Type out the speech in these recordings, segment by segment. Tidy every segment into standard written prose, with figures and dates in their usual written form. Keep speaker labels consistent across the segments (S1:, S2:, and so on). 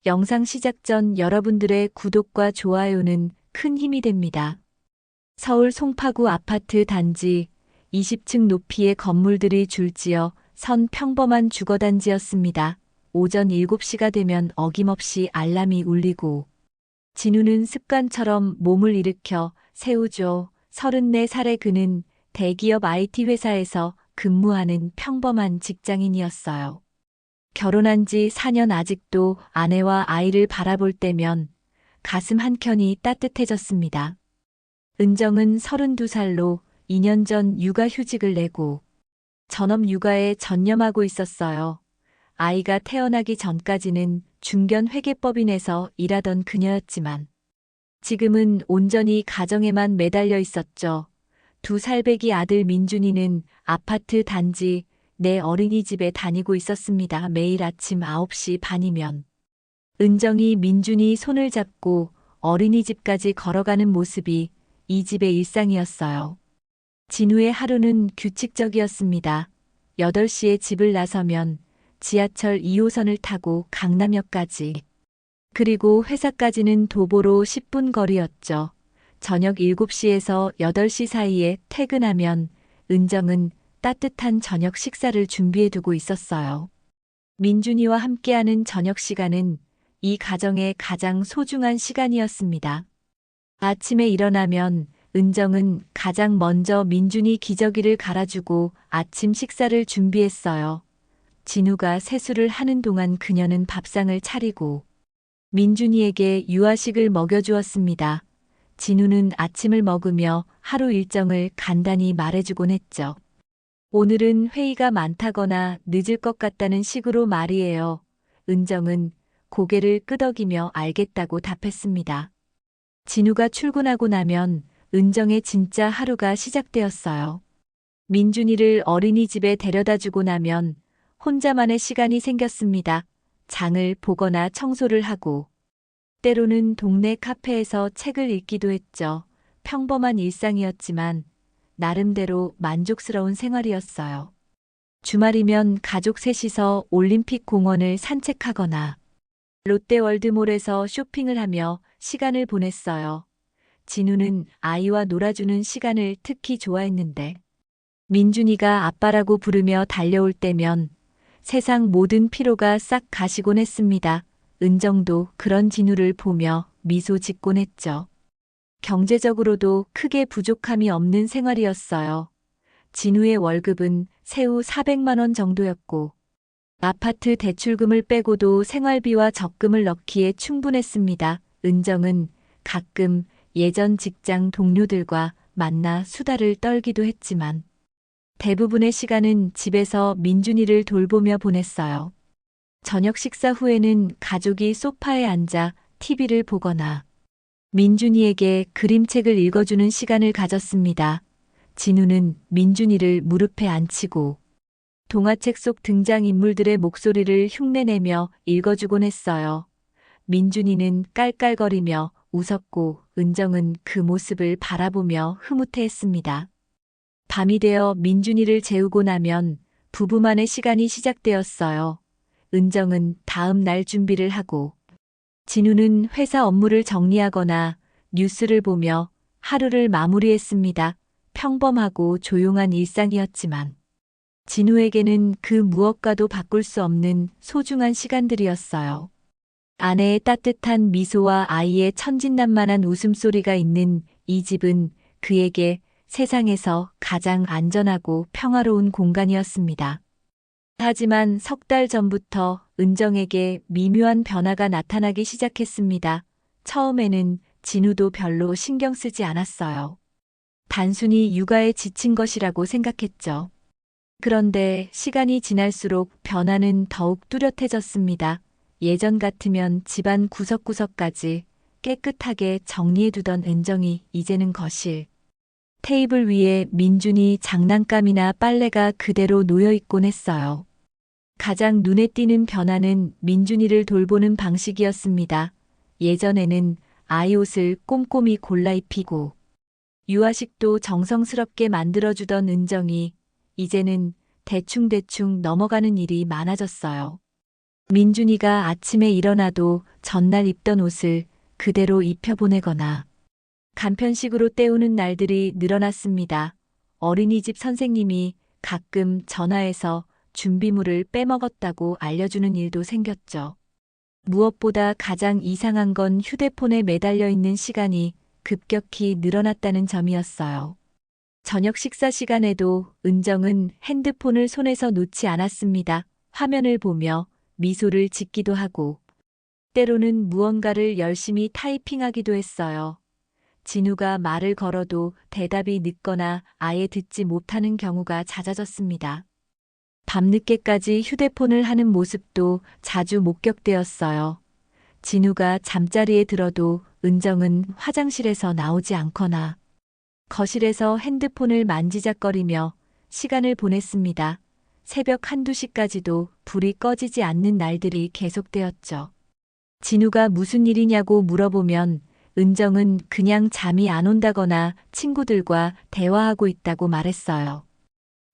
S1: 영상 시작 전 여러분들의 구독과 좋아요는 큰 힘이 됩니다. 서울 송파구 아파트 단지 20층 높이의 건물들이 줄지어 선 평범한 주거단지였습니다. 오전 7시가 되면 어김없이 알람이 울리고 진우는 습관처럼 몸을 일으켜 세우죠. 34살의 그는 대기업 IT 회사에서 근무하는 평범한 직장인이었어요. 결혼한 지 4년 아직도 아내와 아이를 바라볼 때면 가슴 한켠이 따뜻해졌습니다. 은정은 32살로 2년 전 육아휴직을 내고 전업 육아에 전념하고 있었어요. 아이가 태어나기 전까지는 중견 회계법인에서 일하던 그녀였지만 지금은 온전히 가정에만 매달려 있었죠. 2살배기 아들 민준이는 아파트 단지 내 어린이집에 다니고 있었습니다. 매일 아침 9시 반이면 은정이 민준이 손을 잡고 어린이집까지 걸어가는 모습이 이 집의 일상이었어요. 진우의 하루는 규칙적이었습니다. 8시에 집을 나서면 지하철 2호선을 타고 강남역까지, 그리고 회사까지는 도보로 10분 거리였죠. 저녁 7시에서 8시 사이에 퇴근하면 은정은 따뜻한 저녁 식사를 준비해두고 있었어요. 민준이와 함께하는 저녁 시간은 이 가정의 가장 소중한 시간이었습니다. 아침에 일어나면 은정은 가장 먼저 민준이 기저귀를 갈아주고 아침 식사를 준비했어요. 진우가 세수를 하는 동안 그녀는 밥상을 차리고 민준이에게 유아식을 먹여주었습니다. 진우는 아침을 먹으며 하루 일정을 간단히 말해주곤 했죠. 오늘은 회의가 많다거나 늦을 것 같다는 식으로 말이에요. 은정은 고개를 끄덕이며 알겠다고 답했습니다. 진우가 출근하고 나면 은정의 진짜 하루가 시작되었어요. 민준이를 어린이집에 데려다 주고 나면 혼자만의 시간이 생겼습니다. 장을 보거나 청소를 하고 때로는 동네 카페에서 책을 읽기도 했죠. 평범한 일상이었지만 나름대로 만족스러운 생활이었어요. 주말이면 가족 셋이서 올림픽 공원을 산책하거나 롯데월드몰에서 쇼핑을 하며 시간을 보냈어요. 진우는 아이와 놀아주는 시간을 특히 좋아했는데 민준이가 아빠라고 부르며 달려올 때면 세상 모든 피로가 싹 가시곤 했습니다. 은정도 그런 진우를 보며 미소 짓곤 했죠. 경제적으로도 크게 부족함이 없는 생활이었어요. 진우의 월급은 세후 400만 원 정도였고 아파트 대출금을 빼고도 생활비와 적금을 넣기에 충분했습니다. 은정은 가끔 예전 직장 동료들과 만나 수다를 떨기도 했지만 대부분의 시간은 집에서 민준이를 돌보며 보냈어요. 저녁 식사 후에는 가족이 소파에 앉아 TV를 보거나 민준이에게 그림책을 읽어주는 시간을 가졌습니다. 진우는 민준이를 무릎에 앉히고 동화책 속 등장인물들의 목소리를 흉내내며 읽어주곤 했어요. 민준이는 깔깔거리며 웃었고 은정은 그 모습을 바라보며 흐뭇해했습니다. 밤이 되어 민준이를 재우고 나면 부부만의 시간이 시작되었어요. 은정은 다음 날 준비를 하고 진우는 회사 업무를 정리하거나 뉴스를 보며 하루를 마무리했습니다. 평범하고 조용한 일상이었지만 진우에게는 그 무엇과도 바꿀 수 없는 소중한 시간들이었어요. 아내의 따뜻한 미소와 아이의 천진난만한 웃음소리가 있는 이 집은 그에게 세상에서 가장 안전하고 평화로운 공간이었습니다. 하지만 석 달 전부터 은정에게 미묘한 변화가 나타나기 시작했습니다. 처음에는 진우도 별로 신경 쓰지 않았어요. 단순히 육아에 지친 것이라고 생각했죠. 그런데 시간이 지날수록 변화는 더욱 뚜렷해졌습니다. 예전 같으면 집안 구석구석까지 깨끗하게 정리해두던 은정이 이제는 거실, 테이블 위에 민준이 장난감이나 빨래가 그대로 놓여있곤 했어요. 가장 눈에 띄는 변화는 민준이를 돌보는 방식이었습니다. 예전에는 아이 옷을 꼼꼼히 골라 입히고 유아식도 정성스럽게 만들어주던 은정이 이제는 대충대충 넘어가는 일이 많아졌어요. 민준이가 아침에 일어나도 전날 입던 옷을 그대로 입혀보내거나 간편식으로 때우는 날들이 늘어났습니다. 어린이집 선생님이 가끔 전화해서 준비물을 빼먹었다고 알려주는 일도 생겼죠. 무엇보다 가장 이상한 건 휴대폰에 매달려 있는 시간이 급격히 늘어났다는 점이었어요. 저녁 식사 시간에도 은정은 핸드폰을 손에서 놓지 않았습니다. 화면을 보며 미소를 짓기도 하고 때로는 무언가를 열심히 타이핑하기도 했어요. 진우가 말을 걸어도 대답이 늦거나 아예 듣지 못하는 경우가 잦아졌습니다. 밤늦게까지 휴대폰을 하는 모습도 자주 목격되었어요. 진우가 잠자리에 들어도 은정은 화장실에서 나오지 않거나 거실에서 핸드폰을 만지작거리며 시간을 보냈습니다. 새벽 한두 시까지도 불이 꺼지지 않는 날들이 계속되었죠. 진우가 무슨 일이냐고 물어보면 은정은 그냥 잠이 안 온다거나 친구들과 대화하고 있다고 말했어요.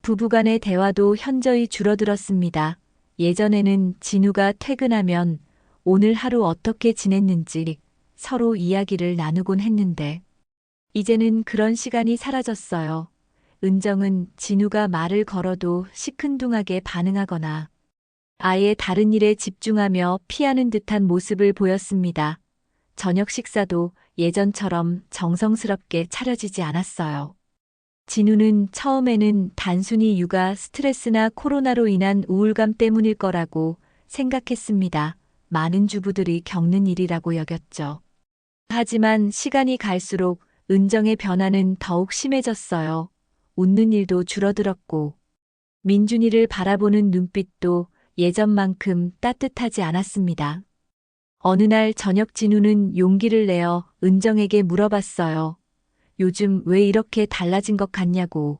S1: 부부간의 대화도 현저히 줄어들었습니다. 예전에는 진우가 퇴근하면 오늘 하루 어떻게 지냈는지 서로 이야기를 나누곤 했는데 이제는 그런 시간이 사라졌어요. 은정은 진우가 말을 걸어도 시큰둥하게 반응하거나 아예 다른 일에 집중하며 피하는 듯한 모습을 보였습니다. 저녁 식사도 예전처럼 정성스럽게 차려지지 않았어요. 진우는 처음에는 단순히 육아 스트레스나 코로나로 인한 우울감 때문일 거라고 생각했습니다. 많은 주부들이 겪는 일이라고 여겼죠. 하지만 시간이 갈수록 은정의 변화는 더욱 심해졌어요. 웃는 일도 줄어들었고 민준이를 바라보는 눈빛도 예전만큼 따뜻하지 않았습니다. 어느 날 저녁 진우는 용기를 내어 은정에게 물어봤어요. 요즘 왜 이렇게 달라진 것 같냐고.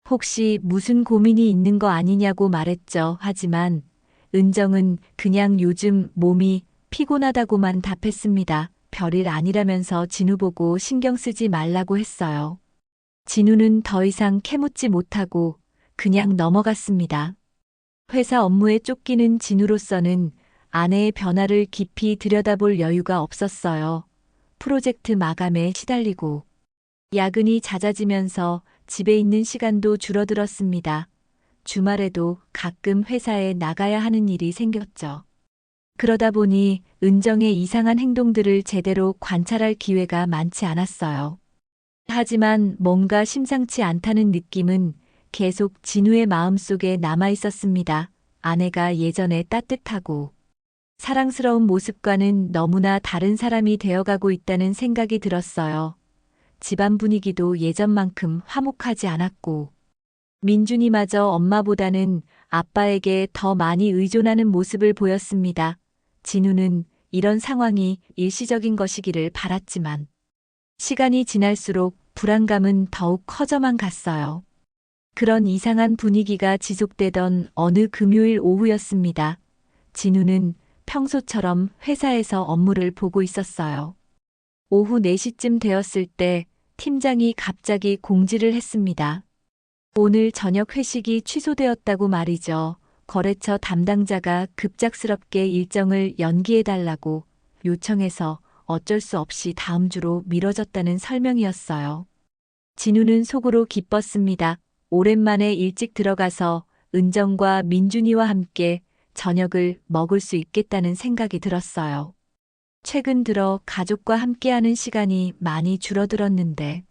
S1: 혹시 무슨 고민이 있는 거 아니냐고 말했죠. 하지만 은정은 그냥 요즘 몸이 피곤하다고만 답했습니다. 별일 아니라면서 진우 보고 신경 쓰지 말라고 했어요. 진우는 더 이상 캐묻지 못하고 그냥 넘어갔습니다. 회사 업무에 쫓기는 진우로서는 아내의 변화를 깊이 들여다볼 여유가 없었어요. 프로젝트 마감에 시달리고 야근이 잦아지면서 집에 있는 시간도 줄어들었습니다. 주말에도 가끔 회사에 나가야 하는 일이 생겼죠. 그러다 보니 은정의 이상한 행동들을 제대로 관찰할 기회가 많지 않았어요. 하지만 뭔가 심상치 않다는 느낌은 계속 진우의 마음속에 남아 있었습니다. 아내가 예전에 따뜻하고 사랑스러운 모습과는 너무나 다른 사람이 되어가고 있다는 생각이 들었어요. 집안 분위기도 예전만큼 화목하지 않았고 민준이마저 엄마보다는 아빠에게 더 많이 의존하는 모습을 보였습니다. 진우는 이런 상황이 일시적인 것이기를 바랐지만 시간이 지날수록 불안감은 더욱 커져만 갔어요. 그런 이상한 분위기가 지속되던 어느 금요일 오후였습니다. 진우는 평소처럼 회사에서 업무를 보고 있었어요. 오후 4시쯤 되었을 때 팀장이 갑자기 공지를 했습니다. 오늘 저녁 회식이 취소되었다고 말이죠. 거래처 담당자가 급작스럽게 일정을 연기해달라고 요청해서 어쩔 수 없이 다음 주로 미뤄졌다는 설명이었어요. 진우는 속으로 기뻤습니다. 오랜만에 일찍 들어가서 은정과 민준이와 함께 저녁을 먹을 수 있겠다는 생각이 들었어요. 최근 들어 가족과 함께하는 시간이 많이 줄어들었는데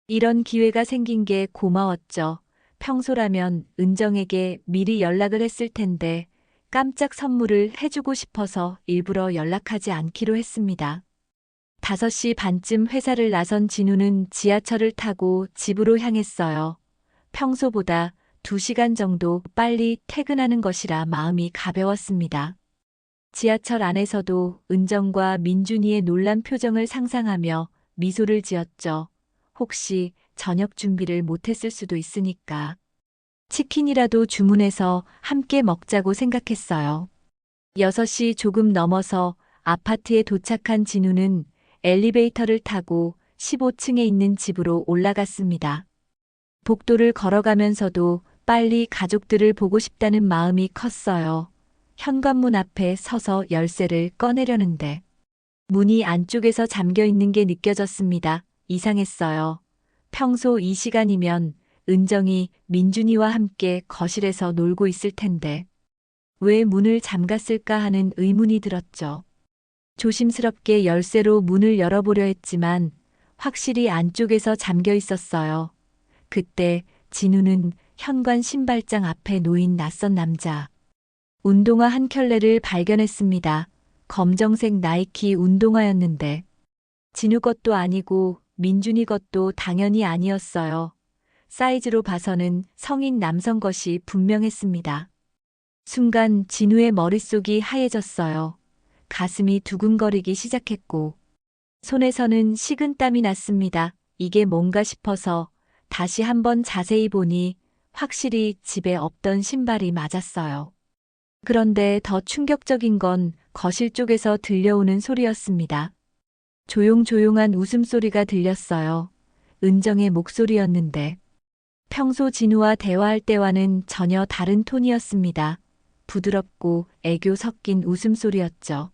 S1: 이런 기회가 생긴 게 고마웠죠. 평소라면 은정에게 미리 연락을 했을 텐데 깜짝 선물을 해주고 싶어서 일부러 연락하지 않기로 했습니다. 5시 반쯤 회사를 나선 진우는 지하철을 타고 집으로 향했어요. 평소보다 2시간 정도 빨리 퇴근하는 것이라 마음이 가벼웠습니다. 지하철 안에서도 은정과 민준이의 놀란 표정을 상상하며 미소를 지었죠. 혹시 저녁 준비를 못했을 수도 있으니까 치킨이라도 주문해서 함께 먹자고 생각했어요. 6시 조금 넘어서 아파트에 도착한 진우는 엘리베이터를 타고 15층에 있는 집으로 올라갔습니다. 복도를 걸어가면서도 빨리 가족들을 보고 싶다는 마음이 컸어요. 현관문 앞에 서서 열쇠를 꺼내려는데 문이 안쪽에서 잠겨 있는 게 느껴졌습니다. 이상했어요. 평소 이 시간이면 은정이 민준이와 함께 거실에서 놀고 있을 텐데 왜 문을 잠갔을까 하는 의문이 들었죠. 조심스럽게 열쇠로 문을 열어보려 했지만 확실히 안쪽에서 잠겨 있었어요. 그때 진우는 현관 신발장 앞에 놓인 낯선 남자 운동화 한 켤레를 발견했습니다. 검정색 나이키 운동화였는데 진우 것도 아니고 민준이 것도 당연히 아니었어요. 사이즈로 봐서는 성인 남성 것이 분명했습니다. 순간 진우의 머릿속이 하얘졌어요. 가슴이 두근거리기 시작했고 손에서는 식은땀이 났습니다. 이게 뭔가 싶어서 다시 한번 자세히 보니 확실히 집에 없던 신발이 맞았어요. 그런데 더 충격적인 건 거실 쪽에서 들려오는 소리였습니다. 조용조용한 웃음소리가 들렸어요. 은정의 목소리였는데 평소 진우와 대화할 때와는 전혀 다른 톤이었습니다. 부드럽고 애교 섞인 웃음소리였죠.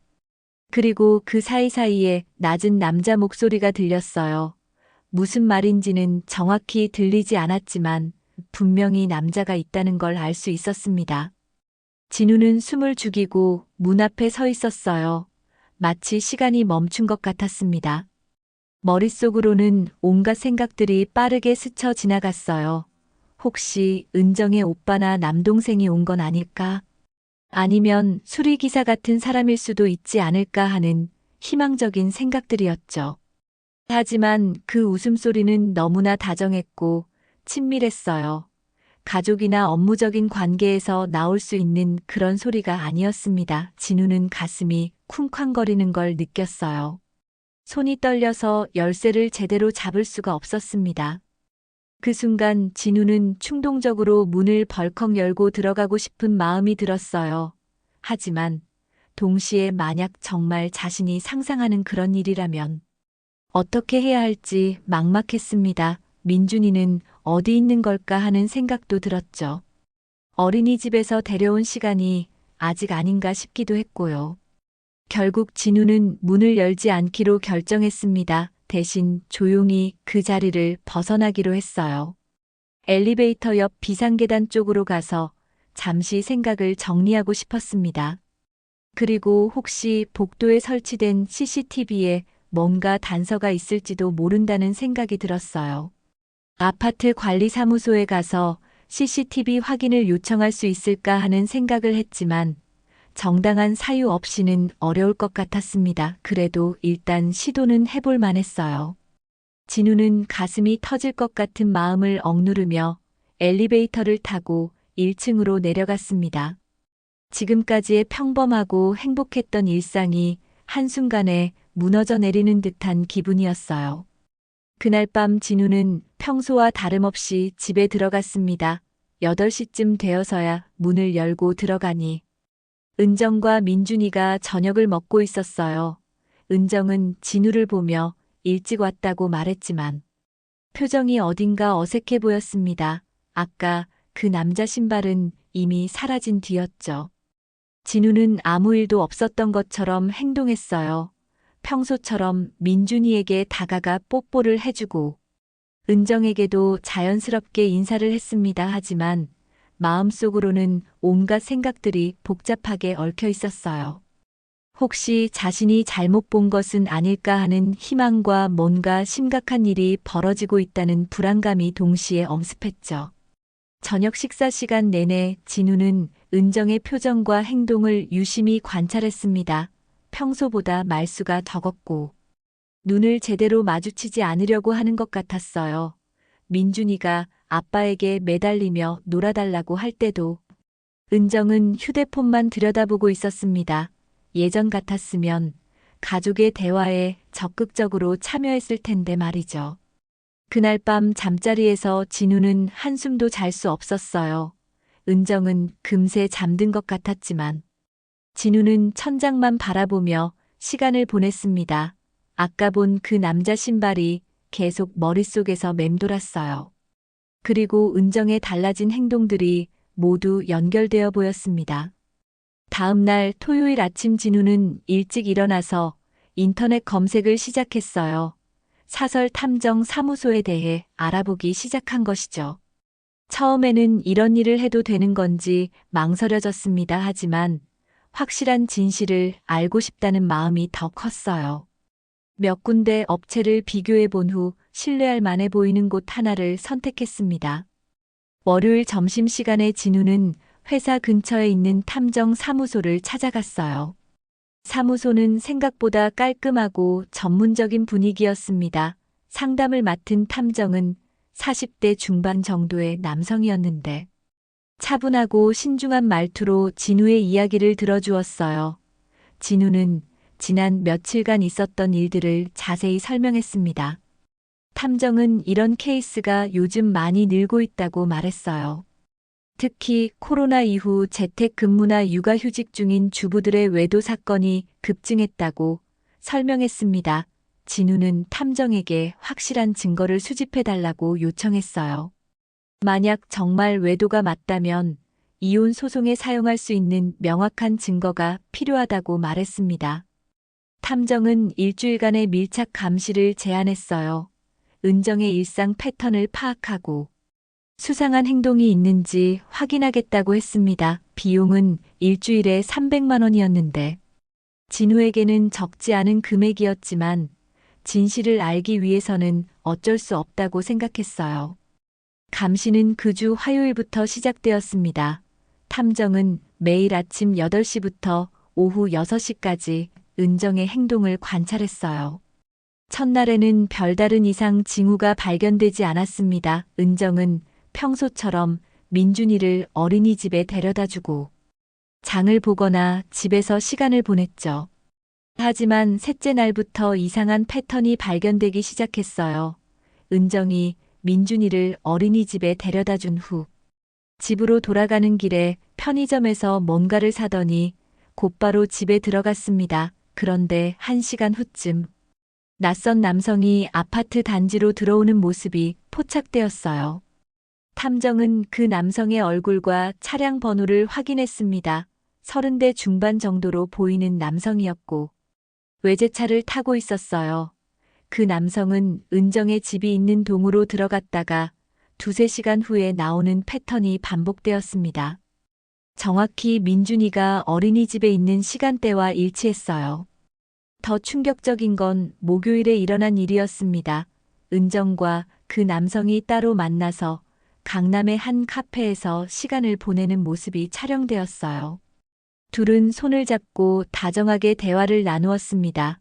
S1: 그리고 그 사이사이에 낮은 남자 목소리가 들렸어요. 무슨 말인지는 정확히 들리지 않았지만 분명히 남자가 있다는 걸 알 수 있었습니다. 진우는 숨을 죽이고 문 앞에 서 있었어요. 마치 시간이 멈춘 것 같았습니다. 머릿속으로는 온갖 생각들이 빠르게 스쳐 지나갔어요. 혹시 은정의 오빠나 남동생이 온 건 아닐까? 아니면 수리기사 같은 사람일 수도 있지 않을까 하는 희망적인 생각들이었죠. 하지만 그 웃음소리는 너무나 다정했고 친밀했어요. 가족이나 업무적인 관계에서 나올 수 있는 그런 소리가 아니었습니다. 진우는 가슴이 쿵쾅거리는 걸 느꼈어요. 손이 떨려서 열쇠를 제대로 잡을 수가 없었습니다. 그 순간 진우는 충동적으로 문을 벌컥 열고 들어가고 싶은 마음이 들었어요. 하지만 동시에 만약 정말 자신이 상상하는 그런 일이라면 어떻게 해야 할지 막막했습니다. 민준이는 어디 있는 걸까 하는 생각도 들었죠. 어린이집에서 데려온 시간이 아직 아닌가 싶기도 했고요. 결국 진우는 문을 열지 않기로 결정했습니다. 대신 조용히 그 자리를 벗어나기로 했어요. 엘리베이터 옆 비상계단 쪽으로 가서 잠시 생각을 정리하고 싶었습니다. 그리고 혹시 복도에 설치된 CCTV에 뭔가 단서가 있을지도 모른다는 생각이 들었어요. 아파트 관리사무소에 가서 CCTV 확인을 요청할 수 있을까 하는 생각을 했지만 정당한 사유 없이는 어려울 것 같았습니다. 그래도 일단 시도는 해볼 만했어요. 진우는 가슴이 터질 것 같은 마음을 억누르며 엘리베이터를 타고 1층으로 내려갔습니다. 지금까지의 평범하고 행복했던 일상이 한순간에 무너져 내리는 듯한 기분이었어요. 그날 밤 진우는 평소와 다름없이 집에 들어갔습니다. 8시쯤 되어서야 문을 열고 들어가니 은정과 민준이가 저녁을 먹고 있었어요. 은정은 진우를 보며 일찍 왔다고 말했지만 표정이 어딘가 어색해 보였습니다. 아까 그 남자 신발은 이미 사라진 뒤였죠. 진우는 아무 일도 없었던 것처럼 행동했어요. 평소처럼 민준이에게 다가가 뽀뽀를 해주고 은정에게도 자연스럽게 인사를 했습니다. 하지만 마음속으로는 온갖 생각들이 복잡하게 얽혀 있었어요. 혹시 자신이 잘못 본 것은 아닐까 하는 희망과 뭔가 심각한 일이 벌어지고 있다는 불안감이 동시에 엄습했죠. 저녁 식사 시간 내내 진우는 은정의 표정과 행동을 유심히 관찰했습니다. 평소보다 말수가 적었고 눈을 제대로 마주치지 않으려고 하는 것 같았어요. 민준이가 아빠에게 매달리며 놀아달라고 할 때도 은정은 휴대폰만 들여다보고 있었습니다. 예전 같았으면 가족의 대화에 적극적으로 참여했을 텐데 말이죠. 그날 밤 잠자리에서 진우는 한숨도 잘 수 없었어요. 은정은 금세 잠든 것 같았지만 진우는 천장만 바라보며 시간을 보냈습니다. 아까 본 그 남자 신발이 계속 머릿속에서 맴돌았어요. 그리고 은정의 달라진 행동들이 모두 연결되어 보였습니다. 다음 날 토요일 아침 진우는 일찍 일어나서 인터넷 검색을 시작했어요. 사설 탐정 사무소에 대해 알아보기 시작한 것이죠. 처음에는 이런 일을 해도 되는 건지 망설여졌습니다. 하지만 확실한 진실을 알고 싶다는 마음이 더 컸어요. 몇 군데 업체를 비교해 본 후 신뢰할 만해 보이는 곳 하나를 선택했습니다. 월요일 점심시간에 진우는 회사 근처에 있는 탐정 사무소를 찾아갔어요. 사무소는 생각보다 깔끔하고 전문적인 분위기였습니다. 상담을 맡은 탐정은 40대 중반 정도의 남성이었는데 차분하고 신중한 말투로 진우의 이야기를 들어주었어요. 진우는 지난 며칠간 있었던 일들을 자세히 설명했습니다. 탐정은 이런 케이스가 요즘 많이 늘고 있다고 말했어요. 특히 코로나 이후 재택근무나 육아휴직 중인 주부들의 외도 사건이 급증했다고 설명했습니다. 진우는 탐정에게 확실한 증거를 수집해달라고 요청했어요. 만약 정말 외도가 맞다면 이혼 소송에 사용할 수 있는 명확한 증거가 필요하다고 말했습니다. 탐정은 일주일간의 밀착 감시를 제안했어요. 은정의 일상 패턴을 파악하고 수상한 행동이 있는지 확인하겠다고 했습니다. 비용은 일주일에 300만 원이었는데 진우에게는 적지 않은 금액이었지만 진실을 알기 위해서는 어쩔 수 없다고 생각했어요. 감시는 그 주 화요일부터 시작되었습니다. 탐정은 매일 아침 8시부터 오후 6시까지 은정의 행동을 관찰했어요. 첫날에는 별다른 이상 징후가 발견되지 않았습니다. 은정은 평소처럼 민준이를 어린이집에 데려다주고 장을 보거나 집에서 시간을 보냈죠. 하지만 셋째 날부터 이상한 패턴이 발견되기 시작했어요. 은정이 민준이를 어린이집에 데려다준 후 집으로 돌아가는 길에 편의점에서 뭔가를 사더니 곧바로 집에 들어갔습니다. 그런데 1시간 후쯤 낯선 남성이 아파트 단지로 들어오는 모습이 포착되었어요. 탐정은 그 남성의 얼굴과 차량 번호를 확인했습니다. 30대 중반 정도로 보이는 남성이었고 외제차를 타고 있었어요. 그 남성은 은정의 집이 있는 동으로 들어갔다가 2~3시간 후에 나오는 패턴이 반복되었습니다. 정확히 민준이가 어린이집에 있는 시간대와 일치했어요. 더 충격적인 건 목요일에 일어난 일이었습니다. 은정과 그 남성이 따로 만나서 강남의 한 카페에서 시간을 보내는 모습이 촬영되었어요. 둘은 손을 잡고 다정하게 대화를 나누었습니다.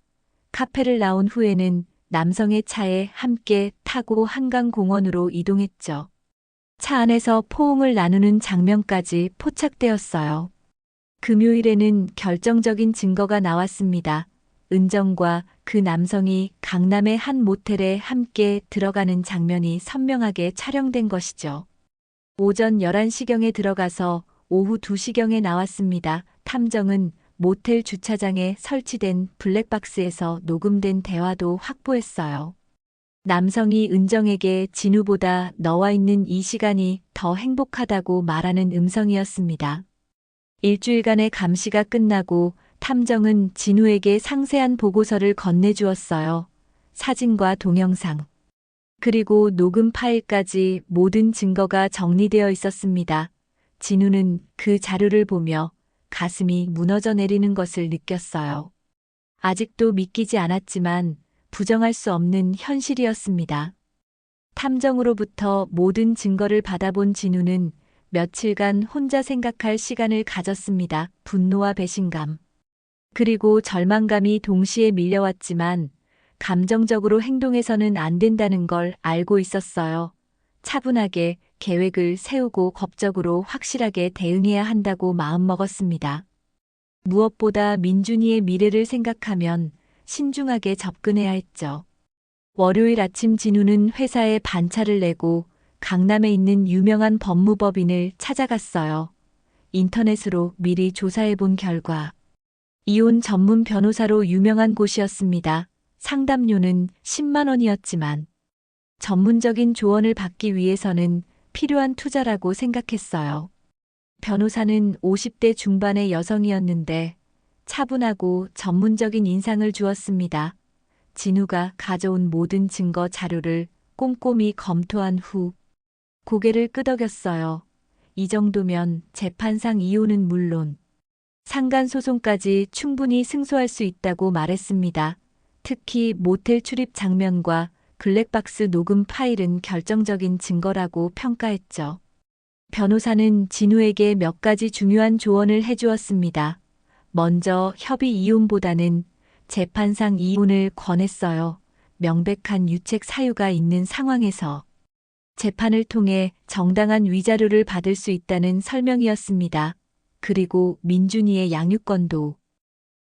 S1: 카페를 나온 후에는 남성의 차에 함께 타고 한강공원으로 이동했죠. 차 안에서 포옹을 나누는 장면까지 포착되었어요. 금요일에는 결정적인 증거가 나왔습니다. 은정과 그 남성이 강남의 한 모텔에 함께 들어가는 장면이 선명하게 촬영된 것이죠. 오전 11시경에 들어가서 오후 2시경에 나왔습니다. 탐정은 모텔 주차장에 설치된 블랙박스에서 녹음된 대화도 확보했어요. 남성이 은정에게 진우보다 너와 있는 이 시간이 더 행복하다고 말하는 음성이었습니다. 일주일간의 감시가 끝나고 탐정은 진우에게 상세한 보고서를 건네주었어요. 사진과 동영상, 그리고 녹음 파일까지 모든 증거가 정리되어 있었습니다. 진우는 그 자료를 보며 가슴이 무너져 내리는 것을 느꼈어요. 아직도 믿기지 않았지만 부정할 수 없는 현실이었습니다. 탐정으로부터 모든 증거를 받아본 진우는 며칠간 혼자 생각할 시간을 가졌습니다. 분노와 배신감, 그리고 절망감이 동시에 밀려왔지만 감정적으로 행동해서는 안 된다는 걸 알고 있었어요. 차분하게 계획을 세우고 법적으로 확실하게 대응해야 한다고 마음먹었습니다. 무엇보다 민준이의 미래를 생각하면 신중하게 접근해야 했죠. 월요일 아침 진우는 회사에 반차를 내고 강남에 있는 유명한 법무법인을 찾아갔어요. 인터넷으로 미리 조사해 본 결과 이혼 전문 변호사로 유명한 곳이었습니다. 상담료는 10만 원이었지만 전문적인 조언을 받기 위해서는 필요한 투자라고 생각했어요. 변호사는 50대 중반의 여성이었는데 차분하고 전문적인 인상을 주었습니다. 진우가 가져온 모든 증거 자료를 꼼꼼히 검토한 후 고개를 끄덕였어요. 이 정도면 재판상 이혼은 물론 상간소송까지 충분히 승소할 수 있다고 말했습니다. 특히 모텔 출입 장면과 블랙박스 녹음 파일은 결정적인 증거라고 평가했죠. 변호사는 진우에게 몇 가지 중요한 조언을 해주었습니다. 먼저 협의 이혼보다는 재판상 이혼을 권했어요. 명백한 유책 사유가 있는 상황에서 재판을 통해 정당한 위자료를 받을 수 있다는 설명이었습니다. 그리고 민준이의 양육권도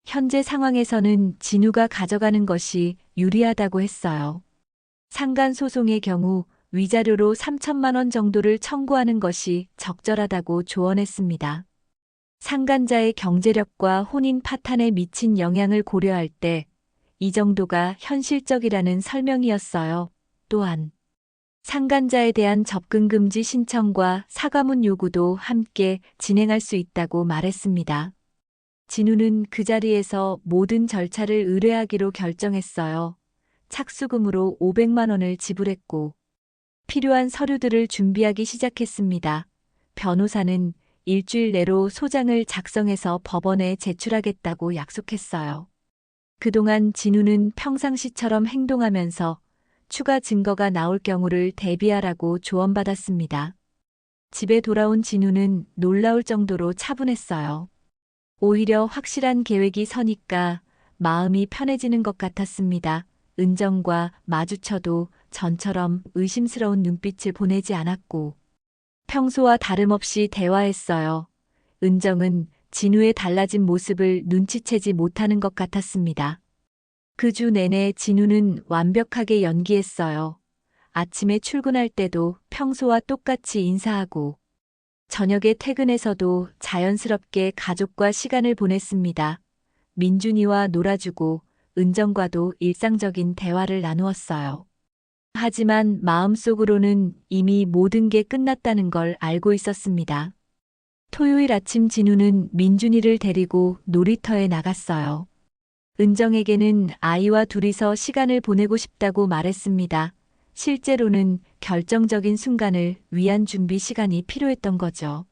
S1: 현재 상황에서는 진우가 가져가는 것이 유리하다고 했어요. 상간소송의 경우 위자료로 3천만 원 정도를 청구하는 것이 적절하다고 조언했습니다. 상간자의 경제력과 혼인 파탄에 미친 영향을 고려할 때 이 정도가 현실적이라는 설명이었어요. 또한 상간자에 대한 접근 금지 신청과 사과문 요구도 함께 진행할 수 있다고 말했습니다. 진우는 그 자리에서 모든 절차를 의뢰하기로 결정했어요. 착수금으로 500만 원을 지불했고 필요한 서류들을 준비하기 시작했습니다. 변호사는 일주일 내로 소장을 작성해서 법원에 제출하겠다고 약속했어요. 그동안 진우는 평상시처럼 행동하면서 추가 증거가 나올 경우를 대비하라고 조언받았습니다. 집에 돌아온 진우는 놀라울 정도로 차분했어요. 오히려 확실한 계획이 서니까 마음이 편해지는 것 같았습니다. 은정과 마주쳐도 전처럼 의심스러운 눈빛을 보내지 않았고 평소와 다름없이 대화했어요. 은정은 진우의 달라진 모습을 눈치채지 못하는 것 같았습니다. 그 주 내내 진우는 완벽하게 연기했어요. 아침에 출근할 때도 평소와 똑같이 인사하고 저녁에 퇴근해서도 자연스럽게 가족과 시간을 보냈습니다. 민준이와 놀아주고 은정과도 일상적인 대화를 나누었어요. 하지만 마음속으로는 이미 모든 게 끝났다는 걸 알고 있었습니다. 토요일 아침 진우는 민준이를 데리고 놀이터에 나갔어요. 은정에게는 아이와 둘이서 시간을 보내고 싶다고 말했습니다. 실제로는 결정적인 순간을 위한 준비 시간이 필요했던 거죠.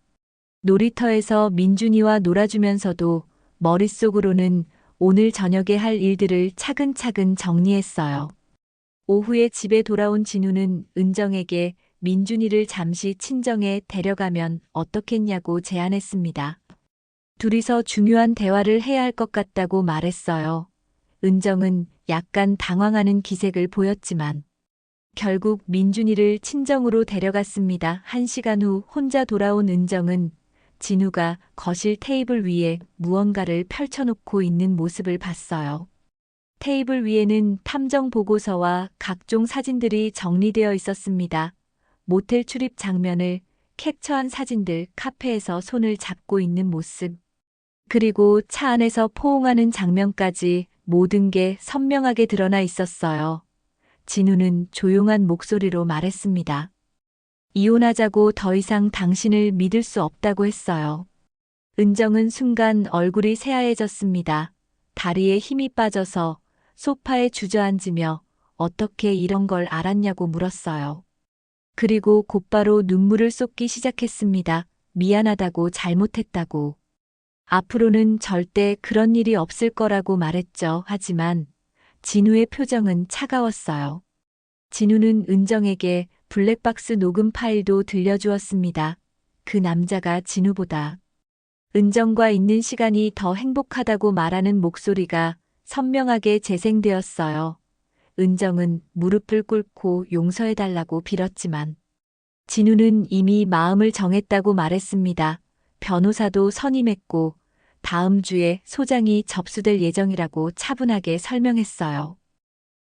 S1: 놀이터에서 민준이와 놀아주면서도 머릿속으로는 오늘 저녁에 할 일들을 차근차근 정리했어요. 오후에 집에 돌아온 진우는 은정에게 민준이를 잠시 친정에 데려가면 어떻겠냐고 제안했습니다. 둘이서 중요한 대화를 해야 할 것 같다고 말했어요. 은정은 약간 당황하는 기색을 보였지만 결국 민준이를 친정으로 데려갔습니다. 1시간 후 혼자 돌아온 은정은 진우가 거실 테이블 위에 무언가를 펼쳐놓고 있는 모습을 봤어요. 테이블 위에는 탐정 보고서와 각종 사진들이 정리되어 있었습니다. 모텔 출입 장면을 캡처한 사진들, 카페에서 손을 잡고 있는 모습, 그리고 차 안에서 포옹하는 장면까지 모든 게 선명하게 드러나 있었어요. 진우는 조용한 목소리로 말했습니다. 이혼하자고 더 이상 당신을 믿을 수 없다고 했어요. 은정은 순간 얼굴이 새하얘졌습니다. 다리에 힘이 빠져서 소파에 주저앉으며 어떻게 이런 걸 알았냐고 물었어요. 그리고 곧바로 눈물을 쏟기 시작했습니다. 미안하다고, 잘못했다고. 앞으로는 절대 그런 일이 없을 거라고 말했죠. 하지만 진우의 표정은 차가웠어요. 진우는 은정에게 블랙박스 녹음 파일도 들려주었습니다. 그 남자가 진우보다 은정과 있는 시간이 더 행복하다고 말하는 목소리가 선명하게 재생되었어요. 은정은 무릎을 꿇고 용서해달라고 빌었지만 진우는 이미 마음을 정했다고 말했습니다. 변호사도 선임했고 다음 주에 소장이 접수될 예정이라고 차분하게 설명했어요.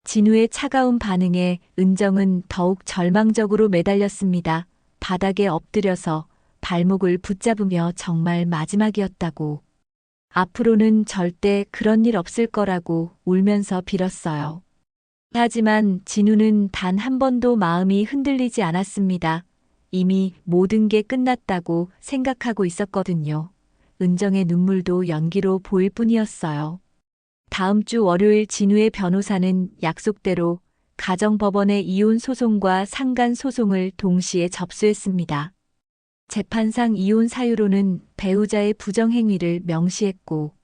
S1: 진우의 차가운 반응에 은정은 더욱 절망적으로 매달렸습니다. 바닥에 엎드려서 발목을 붙잡으며 정말 마지막이었다고. 앞으로는 절대 그런 일 없을 거라고 울면서 빌었어요. 하지만 진우는 단 한 번도 마음이 흔들리지 않았습니다. 이미 모든 게 끝났다고 생각하고 있었거든요. 은정의 눈물도 연기로 보일 뿐이었어요. 다음 주 월요일 진우의 변호사는 약속대로 가정법원의 이혼 소송과 상간 소송을 동시에 접수했습니다. 재판상 이혼 사유로는 배우자의 부정행위를 명시했고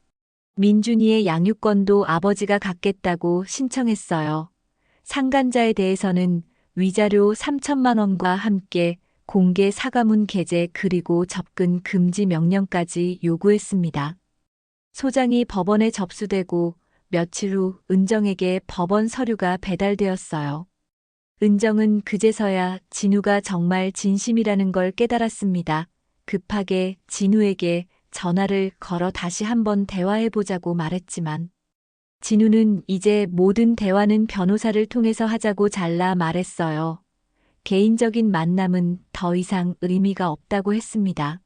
S1: 민준이의 양육권도 아버지가 갖겠다고 신청했어요. 상간자에 대해서는 위자료 3천만 원과 함께 공개 사과문 게재 그리고 접근 금지 명령까지 요구했습니다. 소장이 법원에 접수되고 며칠 후 은정에게 법원 서류가 배달되었어요. 은정은 그제서야 진우가 정말 진심이라는 걸 깨달았습니다. 급하게 진우에게 전화를 걸어 다시 한번 대화해보자고 말했지만 진우는 이제 모든 대화는 변호사를 통해서 하자고 잘라 말했어요. 개인적인 만남은 더 이상 의미가 없다고 했습니다.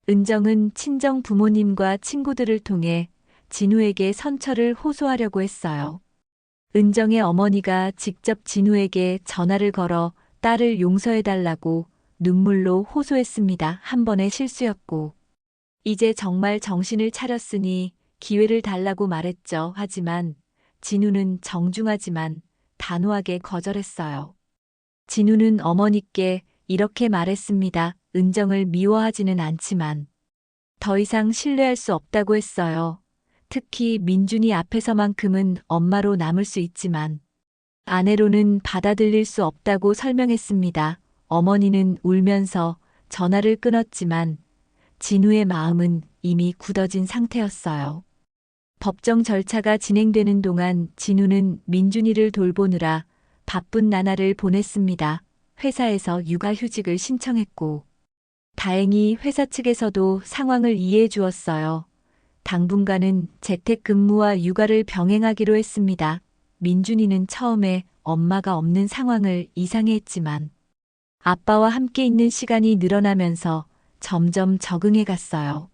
S1: 은정은 친정 부모님과 친구들을 통해 진우에게 선처를 호소하려고 했어요. 은정의 어머니가 직접 진우에게 전화를 걸어 딸을 용서해달라고 눈물로 호소했습니다. 한 번의 실수였고 이제 정말 정신을 차렸으니 기회를 달라고 말했죠. 하지만 진우는 정중하지만 단호하게 거절했어요. 진우는 어머니께 이렇게 말했습니다. 은정을 미워하지는 않지만 더 이상 신뢰할 수 없다고 했어요. 특히 민준이 앞에서만큼은 엄마로 남을 수 있지만 아내로는 받아들일 수 없다고 설명했습니다. 어머니는 울면서 전화를 끊었지만 진우의 마음은 이미 굳어진 상태였어요. 법정 절차가 진행되는 동안 진우는 민준이를 돌보느라 바쁜 나날을 보냈습니다. 회사에서 육아휴직을 신청했고 다행히 회사 측에서도 상황을 이해해 주었어요. 당분간은 재택근무와 육아를 병행하기로 했습니다. 민준이는 처음에 엄마가 없는 상황을 이상해했지만 아빠와 함께 있는 시간이 늘어나면서 점점 적응해 갔어요.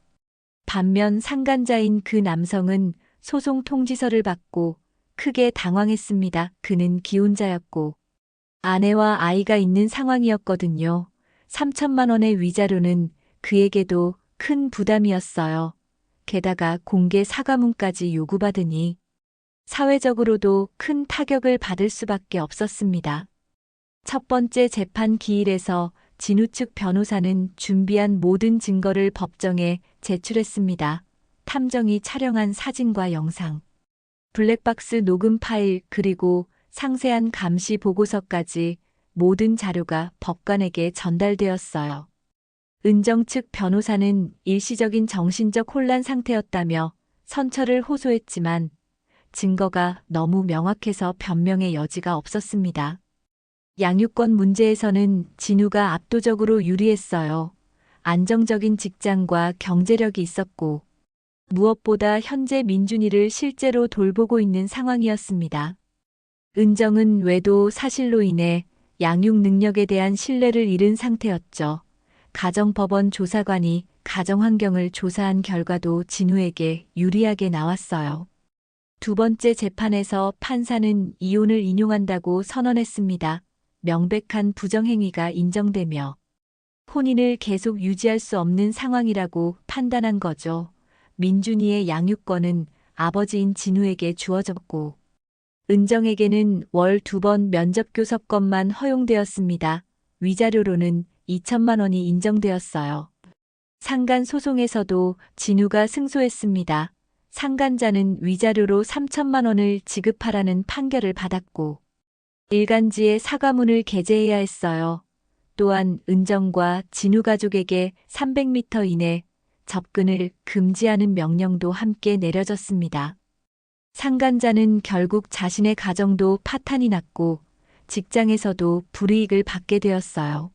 S1: 반면 상간자인 그 남성은 소송 통지서를 받고 크게 당황했습니다. 그는 기혼자였고 아내와 아이가 있는 상황이었거든요. 3천만 원의 위자료는 그에게도 큰 부담이었어요. 게다가 공개 사과문까지 요구받으니 사회적으로도 큰 타격을 받을 수밖에 없었습니다. 첫 번째 재판 기일에서 진우 측 변호사는 준비한 모든 증거를 법정에 제출했습니다. 탐정이 촬영한 사진과 영상, 블랙박스 녹음 파일 그리고 상세한 감시 보고서까지 모든 자료가 법관에게 전달되었어요. 은정 측 변호사는 일시적인 정신적 혼란 상태였다며 선처를 호소했지만 증거가 너무 명확해서 변명의 여지가 없었습니다. 양육권 문제에서는 진우가 압도적으로 유리했어요. 안정적인 직장과 경제력이 있었고 무엇보다 현재 민준이를 실제로 돌보고 있는 상황이었습니다. 은정은 외도 사실로 인해 양육 능력에 대한 신뢰를 잃은 상태였죠. 가정법원 조사관이 가정환경을 조사한 결과도 진우에게 유리하게 나왔어요. 두 번째 재판에서 판사는 이혼을 인용한다고 선언했습니다. 명백한 부정행위가 인정되며 혼인을 계속 유지할 수 없는 상황이라고 판단한 거죠. 민준이의 양육권은 아버지인 진우에게 주어졌고 은정에게는 월 2번 면접교섭권만 허용되었습니다. 위자료로는 2천만 원이 인정되었어요. 상간 소송에서도 진우가 승소했습니다. 상간자는 위자료로 3천만 원을 지급하라는 판결을 받았고 일간지에 사과문을 게재해야 했어요. 또한 은정과 진우 가족에게 300m 이내 접근을 금지하는 명령도 함께 내려졌습니다. 상간자는 결국 자신의 가정도 파탄이 났고 직장에서도 불이익을 받게 되었어요.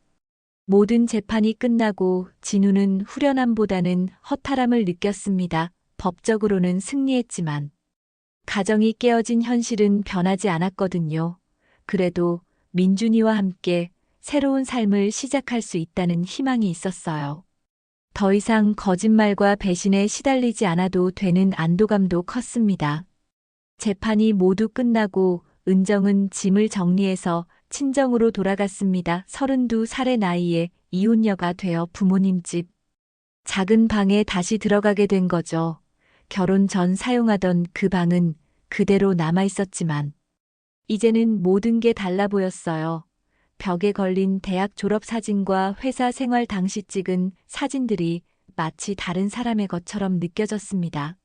S1: 모든 재판이 끝나고 진우는 후련함보다는 허탈함을 느꼈습니다. 법적으로는 승리했지만 가정이 깨어진 현실은 변하지 않았거든요. 그래도 민준이와 함께 새로운 삶을 시작할 수 있다는 희망이 있었어요. 더 이상 거짓말과 배신에 시달리지 않아도 되는 안도감도 컸습니다. 재판이 모두 끝나고 은정은 짐을 정리해서 친정으로 돌아갔습니다. 32살의 나이에 이혼녀가 되어 부모님 집 작은 방에 다시 들어가게 된 거죠. 결혼 전 사용하던 그 방은 그대로 남아 있었지만 이제는 모든 게 달라 보였어요. 벽에 걸린 대학 졸업 사진과 회사 생활 당시 찍은 사진들이 마치 다른 사람의 것처럼 느껴졌습니다.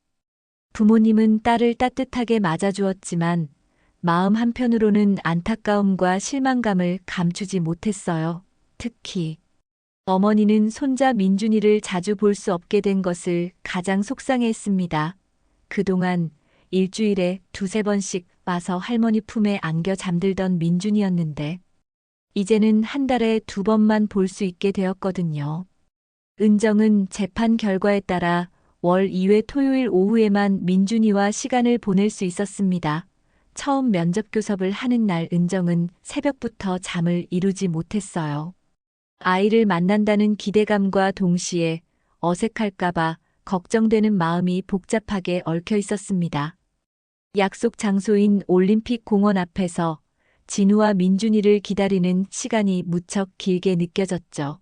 S1: 부모님은 딸을 따뜻하게 맞아주었지만 마음 한편으로는 안타까움과 실망감을 감추지 못했어요. 특히 어머니는 손자 민준이를 자주 볼 수 없게 된 것을 가장 속상해했습니다. 그동안 일주일에 두세 번씩 와서 할머니 품에 안겨 잠들던 민준이였는데 이제는 한 달에 2번만 볼 수 있게 되었거든요. 은정은 재판 결과에 따라 월 2회 토요일 오후에만 민준이와 시간을 보낼 수 있었습니다. 처음 면접 교섭을 하는 날 은정은 새벽부터 잠을 이루지 못했어요. 아이를 만난다는 기대감과 동시에 어색할까봐 걱정되는 마음이 복잡하게 얽혀 있었습니다. 약속 장소인 올림픽 공원 앞에서 진우와 민준이를 기다리는 시간이 무척 길게 느껴졌죠.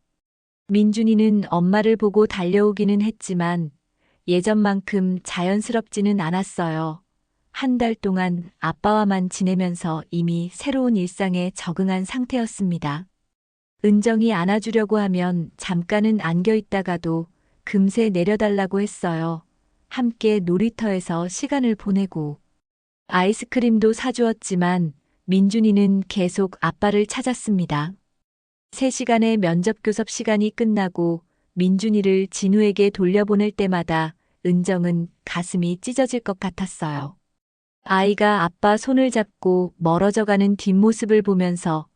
S1: 민준이는 엄마를 보고 달려오기는 했지만 예전만큼 자연스럽지는 않았어요. 한 달 동안 아빠와만 지내면서 이미 새로운 일상에 적응한 상태였습니다. 은정이 안아주려고 하면 잠깐은 안겨 있다가도 금세 내려달라고 했어요. 함께 놀이터에서 시간을 보내고 아이스크림도 사주었지만 민준이는 계속 아빠를 찾았습니다. 3시간의 면접 교섭 시간이 끝나고 민준이를 진우에게 돌려보낼 때마다 은정은 가슴이 찢어질 것 같았어요. 아이가 아빠 손을 잡고 멀어져가는 뒷모습을 보면서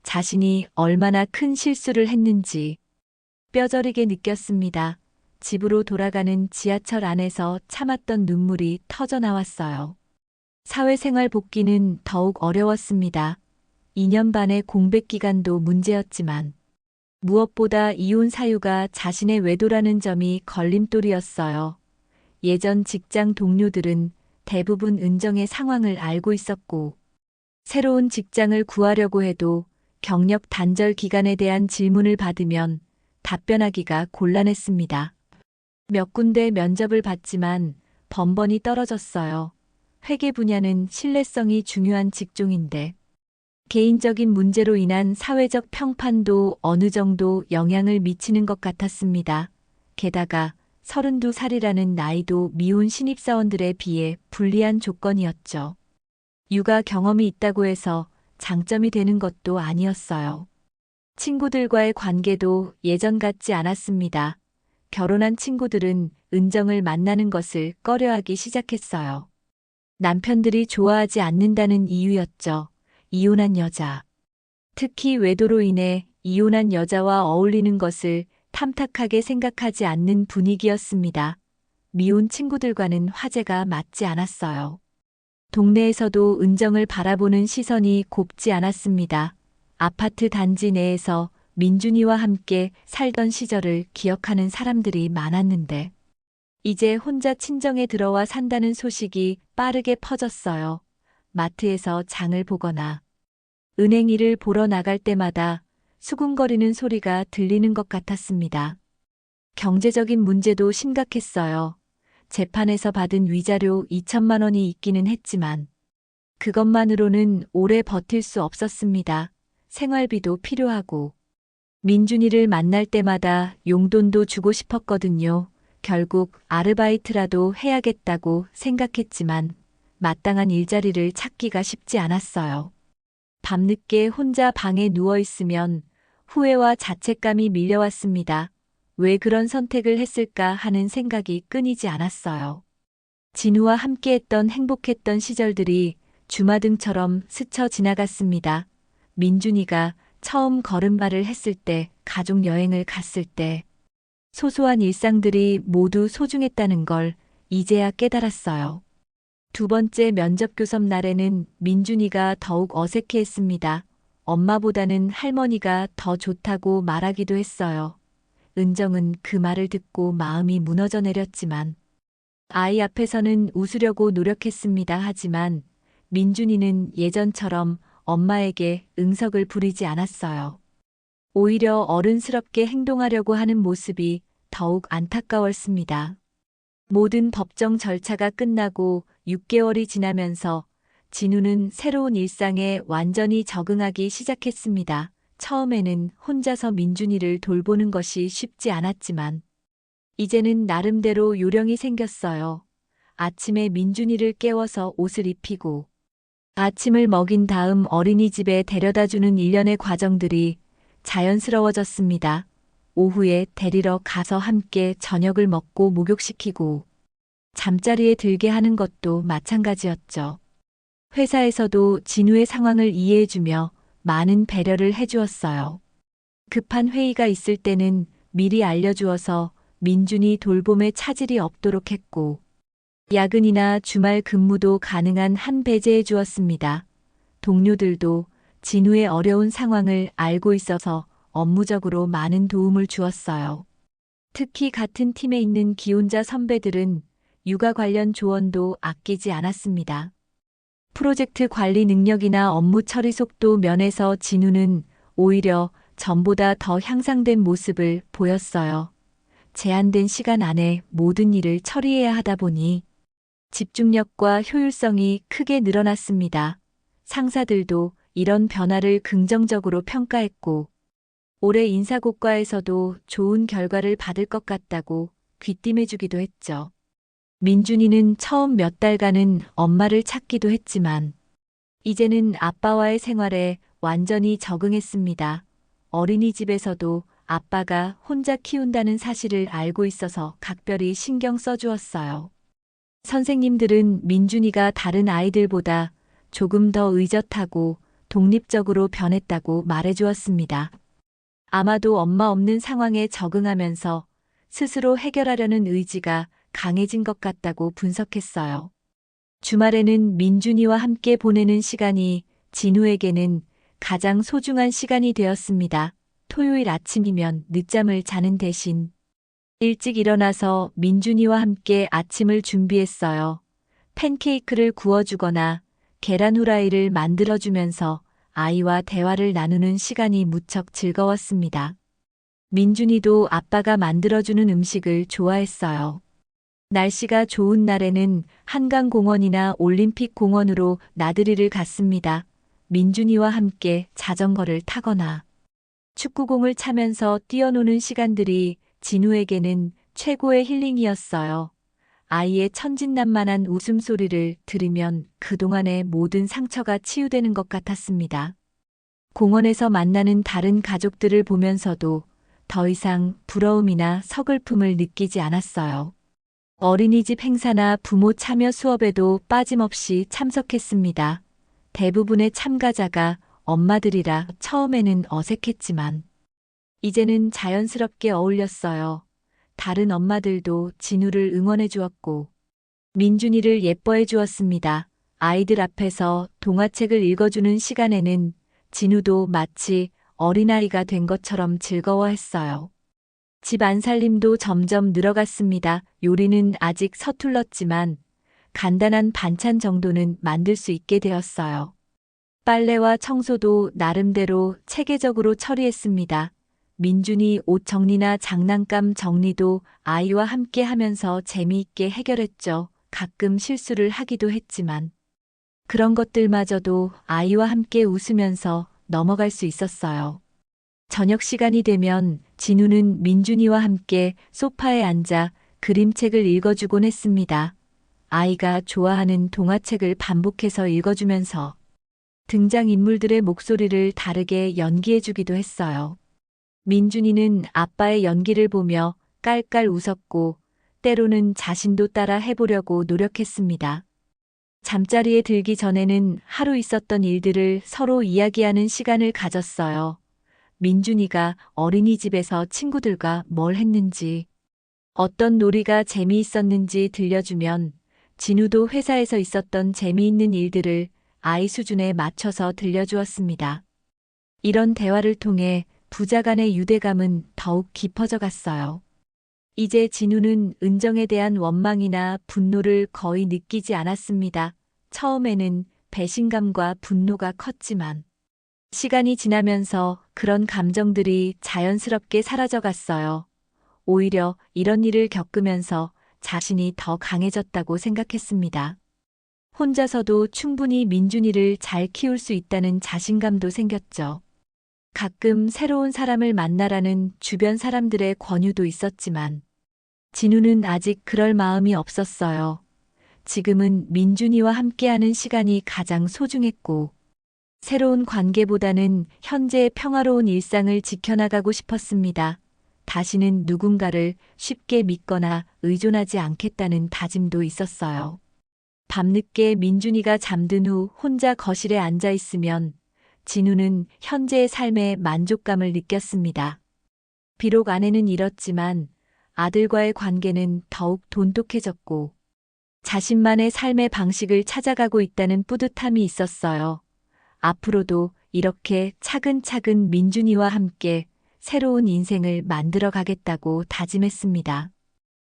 S1: 자신이 얼마나 큰 실수를 했는지 뼈저리게 느꼈습니다. 집으로 돌아가는 지하철 안에서 참았던 눈물이 터져 나왔어요. 사회생활 복귀는 더욱 어려웠습니다. 2년 반의 공백 기간도 문제였지만 무엇보다 이혼 사유가 자신의 외도라는 점이 걸림돌이었어요. 예전 직장 동료들은 대부분 은정의 상황을 알고 있었고 새로운 직장을 구하려고 해도 경력 단절 기간에 대한 질문을 받으면 답변하기가 곤란했습니다. 몇 군데 면접을 봤지만 번번이 떨어졌어요. 회계 분야는 신뢰성이 중요한 직종인데 개인적인 문제로 인한 사회적 평판도 어느 정도 영향을 미치는 것 같았습니다. 게다가 32살이라는 나이도 미혼 신입사원들에 비해 불리한 조건이었죠. 육아 경험이 있다고 해서 장점이 되는 것도 아니었어요. 친구들과의 관계도 예전 같지 않았습니다. 결혼한 친구들은 은정을 만나는 것을 꺼려하기 시작했어요. 남편들이 좋아하지 않는다는 이유였죠. 이혼한 여자. 특히 외도로 인해 이혼한 여자와 어울리는 것을 탐탁하게 생각하지 않는 분위기였습니다. 미혼 친구들과는 화제가 맞지 않았어요. 동네에서도 은정을 바라보는 시선이 곱지 않았습니다. 아파트 단지 내에서 민준이와 함께 살던 시절을 기억하는 사람들이 많았는데 이제 혼자 친정에 들어와 산다는 소식이 빠르게 퍼졌어요. 마트에서 장을 보거나 은행 일을 보러 나갈 때마다 수군거리는 소리가 들리는 것 같았습니다. 경제적인 문제도 심각했어요. 재판에서 받은 위자료 2천만 원이 있기는 했지만 그것만으로는 오래 버틸 수 없었습니다. 생활비도 필요하고 민준이를 만날 때마다 용돈도 주고 싶었거든요. 결국 아르바이트라도 해야겠다고 생각했지만 마땅한 일자리를 찾기가 쉽지 않았어요. 밤늦게 혼자 방에 누워 있으면 후회와 자책감이 밀려왔습니다. 왜 그런 선택을 했을까 하는 생각이 끊이지 않았어요. 진우와 함께했던 행복했던 시절들이 주마등처럼 스쳐 지나갔습니다. 민준이가 처음 걸음마를 했을 때, 가족 여행을 갔을 때, 소소한 일상들이 모두 소중했다는 걸 이제야 깨달았어요. 2번째 면접 교섭 날에는 민준이가 더욱 어색해했습니다. 엄마보다는 할머니가 더 좋다고 말하기도 했어요. 은정은 그 말을 듣고 마음이 무너져 내렸지만 아이 앞에서는 웃으려고 노력했습니다. 하지만 민준이는 예전처럼 엄마에게 응석을 부리지 않았어요. 오히려 어른스럽게 행동하려고 하는 모습이 더욱 안타까웠습니다. 모든 법정 절차가 끝나고 6개월이 지나면서 진우는 새로운 일상에 완전히 적응하기 시작했습니다. 처음에는 혼자서 민준이를 돌보는 것이 쉽지 않았지만 이제는 나름대로 요령이 생겼어요. 아침에 민준이를 깨워서 옷을 입히고 아침을 먹인 다음 어린이집에 데려다주는 일련의 과정들이 자연스러워졌습니다. 오후에 데리러 가서 함께 저녁을 먹고 목욕시키고 잠자리에 들게 하는 것도 마찬가지였죠. 회사에서도 진우의 상황을 이해해주며 많은 배려를 해주었어요. 급한 회의가 있을 때는 미리 알려주어서 민준이 돌봄에 차질이 없도록 했고, 야근이나 주말 근무도 가능한 한 배제해 주었습니다. 동료들도 진우의 어려운 상황을 알고 있어서 업무적으로 많은 도움을 주었어요. 특히 같은 팀에 있는 기혼자 선배들은 육아 관련 조언도 아끼지 않았습니다. 프로젝트 관리 능력이나 업무 처리 속도 면에서 진우는 오히려 전보다 더 향상된 모습을 보였어요. 제한된 시간 안에 모든 일을 처리해야 하다 보니 집중력과 효율성이 크게 늘어났습니다. 상사들도 이런 변화를 긍정적으로 평가했고, 올해 인사고과에서도 좋은 결과를 받을 것 같다고 귀띔해주기도 했죠. 민준이는 처음 몇 달간은 엄마를 찾기도 했지만, 이제는 아빠와의 생활에 완전히 적응했습니다. 어린이집에서도 아빠가 혼자 키운다는 사실을 알고 있어서 각별히 신경 써주었어요. 선생님들은 민준이가 다른 아이들보다 조금 더 의젓하고 독립적으로 변했다고 말해주었습니다. 아마도 엄마 없는 상황에 적응하면서 스스로 해결하려는 의지가 강해진 것 같다고 분석했어요. 주말에는 민준이와 함께 보내는 시간이 진우에게는 가장 소중한 시간이 되었습니다. 토요일 아침이면 늦잠을 자는 대신 일찍 일어나서 민준이와 함께 아침을 준비했어요. 팬케이크를 구워주거나 계란 후라이를 만들어주면서 아이와 대화를 나누는 시간이 무척 즐거웠습니다. 민준이도 아빠가 만들어주는 음식을 좋아했어요. 날씨가 좋은 날에는 한강공원이나 올림픽공원으로 나들이를 갔습니다. 민준이와 함께 자전거를 타거나 축구공을 차면서 뛰어노는 시간들이 진우에게는 최고의 힐링이었어요. 아이의 천진난만한 웃음소리를 들으면 그동안의 모든 상처가 치유되는 것 같았습니다. 공원에서 만나는 다른 가족들을 보면서도 더 이상 부러움이나 서글픔을 느끼지 않았어요. 어린이집 행사나 부모 참여 수업에도 빠짐없이 참석했습니다. 대부분의 참가자가 엄마들이라 처음에는 어색했지만 이제는 자연스럽게 어울렸어요. 다른 엄마들도 진우를 응원해 주었고 민준이를 예뻐해 주었습니다. 아이들 앞에서 동화책을 읽어주는 시간에는 진우도 마치 어린아이가 된 것처럼 즐거워했어요. 집 안살림도 점점 늘어갔습니다. 요리는 아직 서툴렀지만 간단한 반찬 정도는 만들 수 있게 되었어요. 빨래와 청소도 나름대로 체계적으로 처리했습니다. 민준이 옷 정리나 장난감 정리도 아이와 함께 하면서 재미있게 해결했죠. 가끔 실수를 하기도 했지만 그런 것들마저도 아이와 함께 웃으면서 넘어갈 수 있었어요. 저녁 시간이 되면 진우는 민준이와 함께 소파에 앉아 그림책을 읽어주곤 했습니다. 아이가 좋아하는 동화책을 반복해서 읽어주면서 등장인물들의 목소리를 다르게 연기해주기도 했어요. 민준이는 아빠의 연기를 보며 깔깔 웃었고 때로는 자신도 따라 해보려고 노력했습니다. 잠자리에 들기 전에는 하루 있었던 일들을 서로 이야기하는 시간을 가졌어요. 민준이가 어린이집에서 친구들과 뭘 했는지, 어떤 놀이가 재미있었는지 들려주면 진우도 회사에서 있었던 재미있는 일들을 아이 수준에 맞춰서 들려주었습니다. 이런 대화를 통해 부자 간의 유대감은 더욱 깊어져 갔어요. 이제 진우는 은정에 대한 원망이나 분노를 거의 느끼지 않았습니다. 처음에는 배신감과 분노가 컸지만 시간이 지나면서 그런 감정들이 자연스럽게 사라져 갔어요. 오히려 이런 일을 겪으면서 자신이 더 강해졌다고 생각했습니다. 혼자서도 충분히 민준이를 잘 키울 수 있다는 자신감도 생겼죠. 가끔 새로운 사람을 만나라는 주변 사람들의 권유도 있었지만 진우는 아직 그럴 마음이 없었어요. 지금은 민준이와 함께하는 시간이 가장 소중했고 새로운 관계보다는 현재의 평화로운 일상을 지켜나가고 싶었습니다. 다시는 누군가를 쉽게 믿거나 의존하지 않겠다는 다짐도 있었어요. 밤늦게 민준이가 잠든 후 혼자 거실에 앉아 있으면 진우는 현재의 삶에 만족감을 느꼈습니다. 비록 아내는 잃었지만 아들과의 관계는 더욱 돈독해졌고 자신만의 삶의 방식을 찾아가고 있다는 뿌듯함이 있었어요. 앞으로도 이렇게 차근차근 민준이와 함께 새로운 인생을 만들어 가겠다고 다짐했습니다.